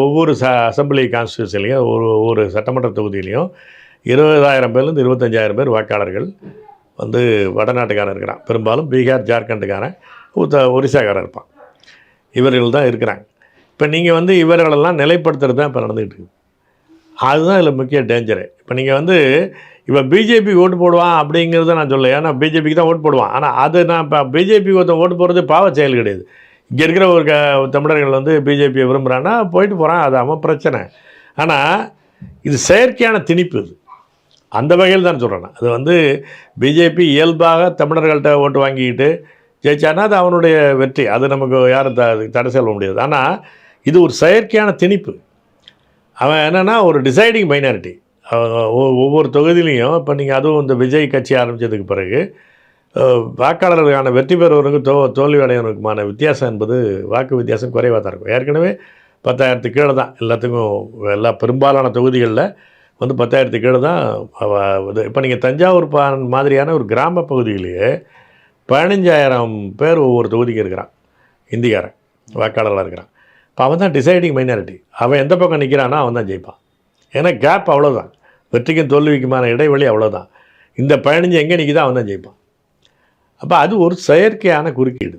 ஒவ்வொரு அசம்பிளி கான்ஸ்டியூன்சிலையும் ஒரு சட்டமன்ற தொகுதியிலையும் 20,000 பேர்லேருந்து 25,000 பேர் வாக்காளர்கள் வந்து வடநாட்டுக்காரன் இருக்கிறான். பெரும்பாலும் பீகார், ஜார்க்கண்டுக்காரன், ஒரிசாக்காரன் இருப்பான். இவர்கள் தான் இருக்கிறாங்க. இப்போ நீங்கள் வந்து இவர்களெல்லாம் நிலைப்படுத்துறது தான் இப்போ நடந்துக்கிட்டு இருக்குது. அதுதான் இதில் முக்கிய டேஞ்சரு. இப்போ நீங்கள் வந்து இப்போ பிஜேபி ஓட்டு போடுவான் அப்படிங்கிறத நான் சொல்ல, ஏன்னா பிஜேபிக்கு தான் ஓட்டு போடுவான். ஆனால் அது நான் இப்போ பிஜேபிக்கு ஒருத்தன் ஓட்டு போடுறது பாவ செயல் கிடையாது. இங்கே இருக்கிற ஒரு தமிழர்கள் வந்து பிஜேபியை விரும்புகிறான்னா போயிட்டு போகிறான், அது அவன் பிரச்சனை. ஆனால் இது செயற்கையான திணிப்பு. இது அந்த வகையில் தான் சொல்கிறேன். அது வந்து பிஜேபி இயல்பாக தமிழர்கள்ட்ட ஓட்டு வாங்கிக்கிட்டு ஜெயிச்சானா அது அவனுடைய வெற்றி, அது நமக்கு யாரும் தடை சொல்ல முடியாது. ஆனால் இது ஒரு செயற்கையான திணிப்பு. அவன் என்னென்னா ஒரு டிசைடிங் மைனாரிட்டி. ஒவ்வொரு தொகுதியிலையும் இப்போ நீங்கள் அதுவும் இந்த விஜய் கட்சி ஆரம்பித்ததுக்கு பிறகு வாக்காளர்களுக்கான வெற்றி பெறுவவருக்கும் தோல்வி அடைவனுக்குமான வித்தியாசம் என்பது வாக்கு வித்தியாசம் குறைவாக தான் இருக்கும். ஏற்கனவே 10,000 கீழே தான் எல்லாத்துக்கும், எல்லா பெரும்பாலான தொகுதிகளில் வந்து 10,000 கீழே தான் இது. இப்போ நீங்கள் தஞ்சாவூர் மாதிரியான ஒரு கிராம பகுதியிலேயே 15,000 பேர் ஒவ்வொரு தொகுதிக்கு இருக்கிறான், இந்திக்காரன் வாக்காளர்களாக இருக்கிறான். இப்போ அவன் தான் டிசைடிங் மைனாரிட்டி. அவன் எந்த பக்கம் நிற்கிறானோ அவன் தான் ஜெயிப்பான். ஏன்னா கேப் அவ்வளோதான், வெற்றிக்கும் தோல்விக்குமான இடைவெளி அவ்வளோதான். இந்த 15 எங்கே நிற்கிதோ அவன் தான் ஜெயிப்பான். அப்போ அது ஒரு செயற்கையான குறுக்கீடு.